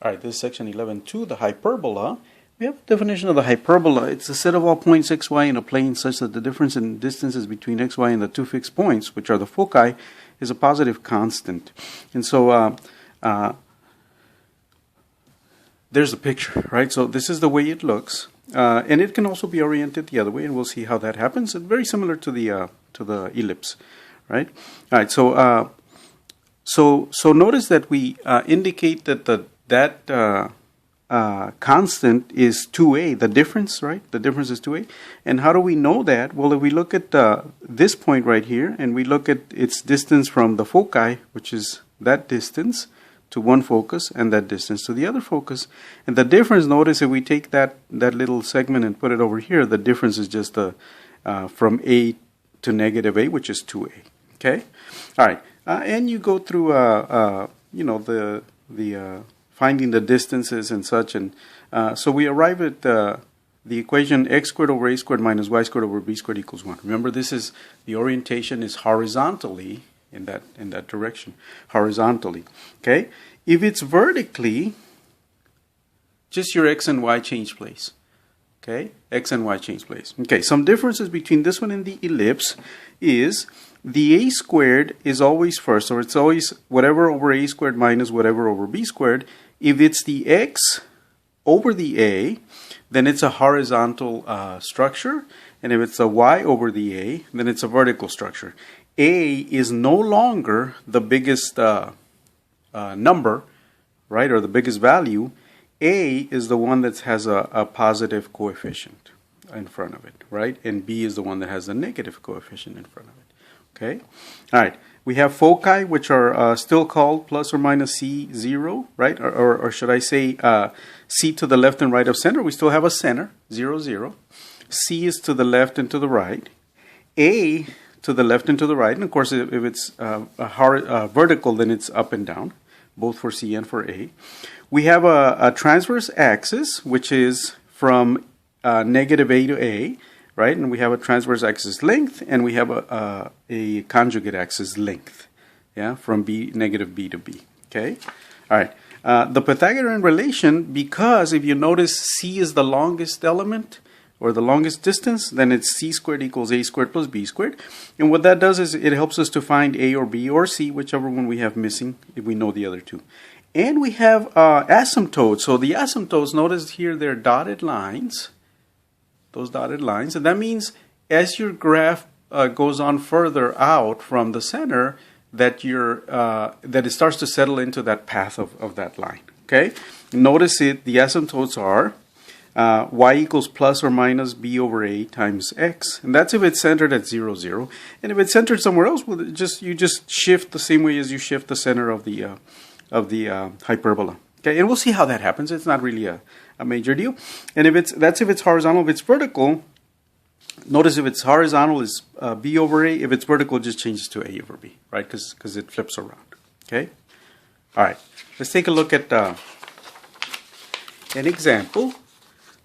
All right, this is section 11.2, the hyperbola. We have a definition of the hyperbola. It's a set of all points xy in a plane such that the difference in distances between xy and the two fixed points, which are the foci, is a positive constant. And so there's a picture, right? So this is the way it looks. And it can also be oriented the other way, and we'll see how that happens. It's very similar to the ellipse, right? All right, so notice that we indicate that that constant is 2a, the difference, right? The difference is 2a. And how do we know that? Well, if we look at this point right here, and we look at its distance from the foci, which is that distance to one focus, and that distance to the other focus. And the difference, notice if we take that little segment and put it over here, the difference is just from a to negative a, which is 2a. Okay? All right. And you go through, the finding the distances and such, and so we arrive at the equation x squared over a squared minus y squared over b squared equals 1. Remember, this is the orientation is horizontally in that direction, horizontally. Okay, if it's vertically, just your x and y change place. Okay, x and y change place. Okay, some differences between this one and the ellipse is the a squared is always first, or it's always whatever over a squared minus whatever over b squared. If it's the x over the a, then it's a horizontal structure, and if it's a y over the a, then it's a vertical structure. A is no longer the biggest number, right, or the biggest value. A is the one that has a positive coefficient in front of it, right? And B is the one that has a negative coefficient in front of it. Okay? All right. We have foci, which are still called plus or minus C0, right? Or should I say C to the left and right of center? We still have a center, 0, 0. C is to the left and to the right. A to the left and to the right. And of course, if it's vertical, then it's up and down, both for C and for A. We have a transverse axis, which is from negative A to A, right? And we have a transverse axis length, and we have a conjugate axis length, yeah, from negative B to B, okay? All right. The Pythagorean relation, because if you notice C is the longest element, or the longest distance, then it's C squared equals A squared plus B squared. And what that does is it helps us to find A or B or C, whichever one we have missing, if we know the other two. And we have asymptotes. So the asymptotes, notice here they're dotted lines, those dotted lines. And that means as your graph goes on further out from the center, that it starts to settle into that path of that line. Okay? Notice the asymptotes are y equals plus or minus b over a times x, and that's if it's centered at 0, 0. And if it's centered somewhere else, well, you just shift the same way as you shift the center of the hyperbola. Okay, and we'll see how that happens. It's not really a major deal. And if it's horizontal. If it's vertical, notice if it's horizontal is b over a. If it's vertical, it just changes to a over b, right? Because it flips around. Okay. All right. Let's take a look at an example.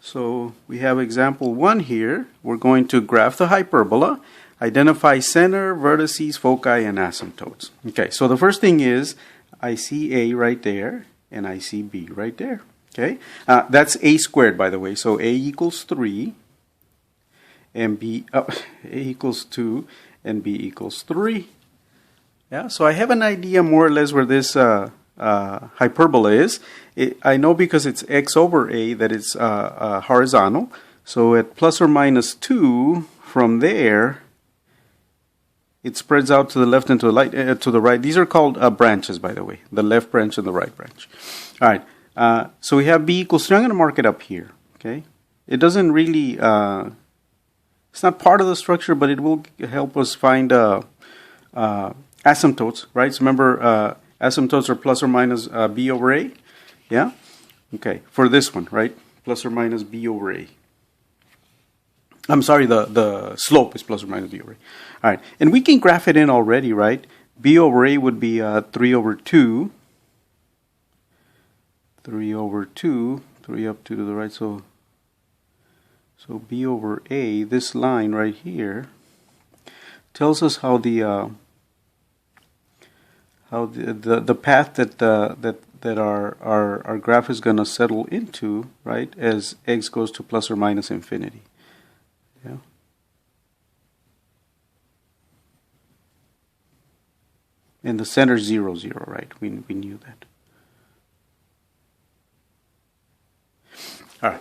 So we have example 1 here. We're going to graph the hyperbola, identify center, vertices, foci, and asymptotes. Okay, so the first thing is I see A right there, and I see B right there. Okay, that's A squared, by the way. So A equals 3, and A equals 2, and B equals 3. Yeah, so I have an idea more or less where this hyperbola is. I know because it's x over a that it's horizontal. So at plus or minus 2, from there, it spreads out to the left and to the right. These are called branches, by the way, the left branch and the right branch. All right. So we have b equals 3. I'm going to mark it up here. Okay. It doesn't really. It's not part of the structure, but it will help us find asymptotes, right? So remember. Asymptotes are plus or minus b over a, yeah? Okay, for this one, right? Plus or minus b over a. I'm sorry, the slope is plus or minus b over a. All right, and we can graph it in already, right? b over a would be 3 over 2. 3 over 2, 3 up 2 to the right, so b over a, this line right here, tells us how the path that that our graph is going to settle into, right, as x goes to plus or minus infinity. Yeah. And the center 0, 0, right? We knew that. All right.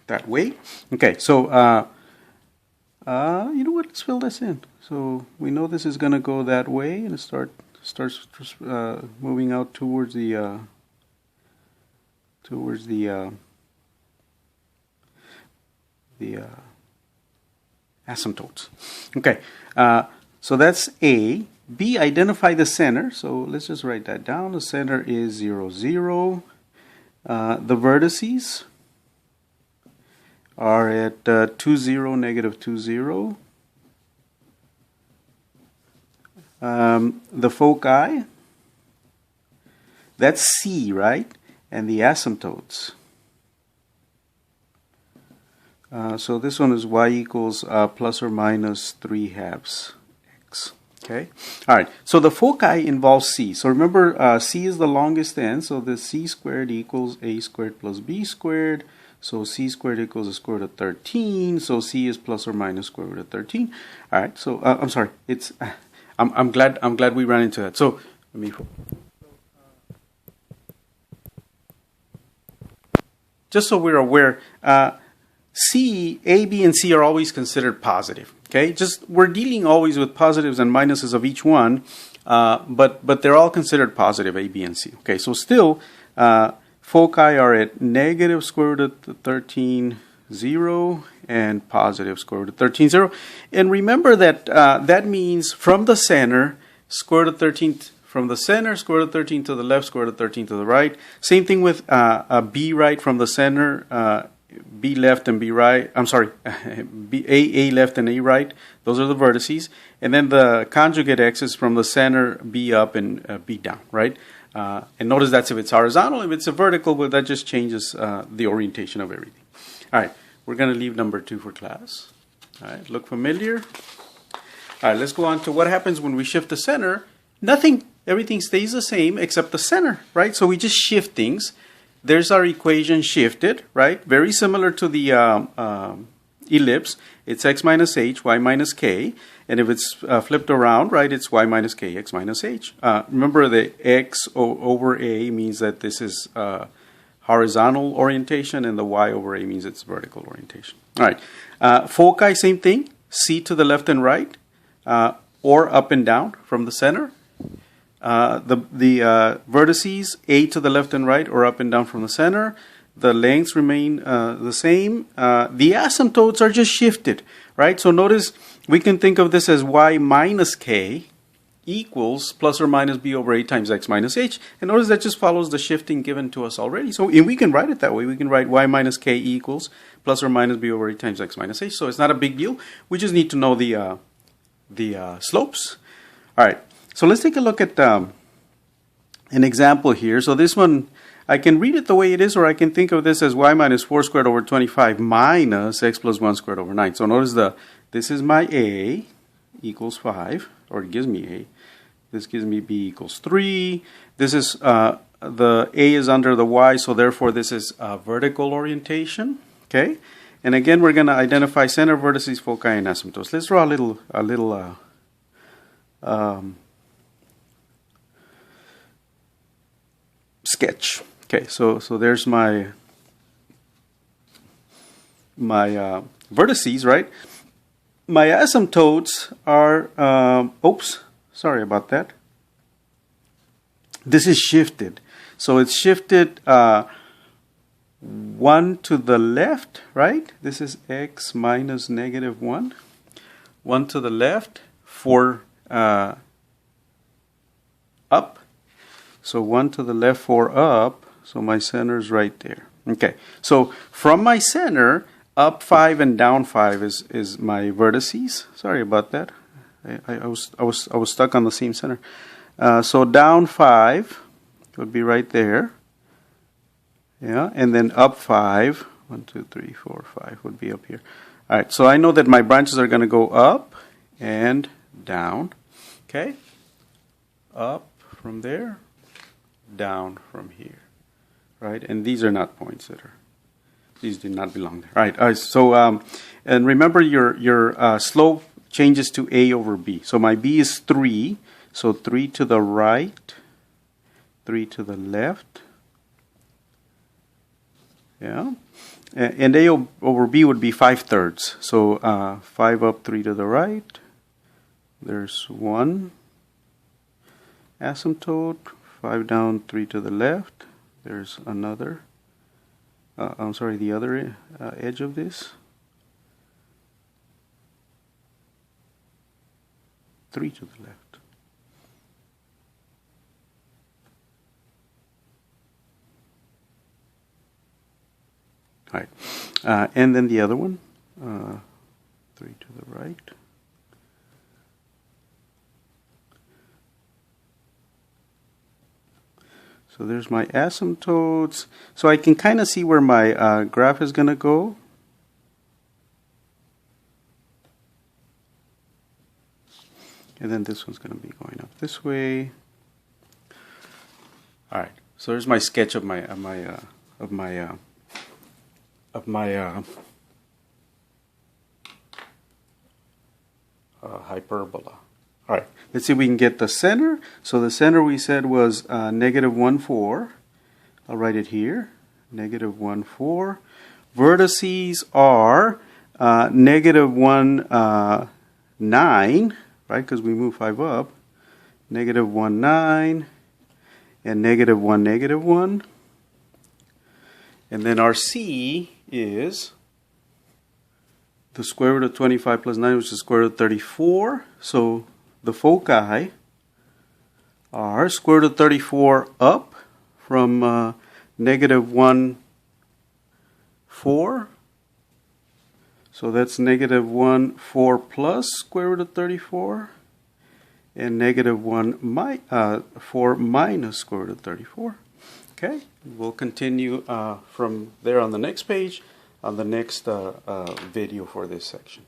That way. Okay, so you know what? Let's fill this in. So we know this is going to go that way, and it starts moving out towards the asymptotes. Okay, so that's A. B, identify the center. So let's just write that down. The center is 0, 0. The vertices are at 2, 0, negative 2, 0. The foci, that's C, right? And the asymptotes. So this one is y equals plus or minus 3/2 x. Okay. All right. So the foci involves C. So remember, C is the longest end. So the C squared equals A squared plus B squared. So C squared equals the square root of 13. So C is plus or minus square root of 13. All right. So I'm sorry. It's I'm glad we ran into that. So let me. Just so we're aware, C, A, B, and C are always considered positive. Okay, just we're dealing always with positives and minuses of each one, but they're all considered positive, A, B, and C. Okay, so still, foci are at negative square root of 13, 0, and positive square root of 13, 0. And remember that that means from the center, square root of 13 from the center, square root of 13 to the left, square root of 13 to the right. Same thing with B right from the center, B left and B right. I'm sorry, A left and A right. Those are the vertices. And then the conjugate x is from the center, B up and B down, right? And notice that's if it's horizontal. If it's a vertical, well, that just changes the orientation of everything. All right, we're going to leave number 2 for class. All right, look familiar? All right, let's go on to what happens when we shift the center. Nothing, everything stays the same except the center, right? So we just shift things. There's our equation shifted, right? Very similar to the ellipse. It's x minus h, y minus k. And if it's flipped around, right, it's y minus k, x minus h. Remember the x over a means that this is horizontal orientation, and the y over a means it's vertical orientation. All right. Foci, same thing. C to the left and right, or up and down from the center. The vertices, A to the left and right, or up and down from the center. The lengths remain the same. The asymptotes are just shifted, right? So notice we can think of this as y minus k equals plus or minus b over a times x minus h. And notice that just follows the shifting given to us already. So we can write it that way. We can write y minus k equals plus or minus b over a times x minus h. So it's not a big deal. We just need to know the slopes. All right. So let's take a look at an example here. So this one, I can read it the way it is, or I can think of this as y minus 4 squared over 25 minus x plus 1 squared over 9. So notice this is my a equals 5, or it gives me a. This gives me b equals 3. This is, the a is under the y, so therefore this is vertical orientation. Okay? And again, we're going to identify center, vertices, foci, and asymptotes. Let's draw a little sketch. Okay, so there's my vertices, right? My asymptotes are, oops, sorry about that. This is shifted. So it's shifted 1 to the left, right? This is x minus negative 1. 1 to the left, 4 up. So 1 to the left, 4 up. So my center is right there. Okay. So from my center, up 5 and down 5 is my vertices. Sorry about that. I was stuck on the same center. So down 5 would be right there. Yeah. And then up 5. 1, 2, 3, 4, 5 would be up here. All right. So I know that my branches are going to go up and down. Okay. Up from there. down from here, right? And these are not points that are, these do not belong there. All right, so, and remember your slope changes to A over B. So my B is 3, so 3 to the right, 3 to the left, yeah. And A over B would be 5/3. So 5 up, 3 to the right. There's 1 asymptote. 5 down, 3 to the left. There's another. I'm sorry, the other edge of this. 3 to the left. All right, and then the other one, 3 to the right. So there's my asymptotes. So I can kind of see where my graph is going to go. And then this one's going to be going up this way. All right. So there's my sketch of my hyperbola. All right, let's see if we can get the center. So the center we said was negative 1, 4. I'll write it here, negative 1, 4. Vertices are negative 1, 9, right, because we move 5 up. Negative 1, 9, and negative 1, negative 1. And then our C is the square root of 25 plus 9, which is the square root of 34. So the foci are square root of 34 up from negative 1, 4. So that's negative 1, 4 plus square root of 34. And negative 4 minus square root of 34. Okay, we'll continue from there on the next page, on the next video for this section.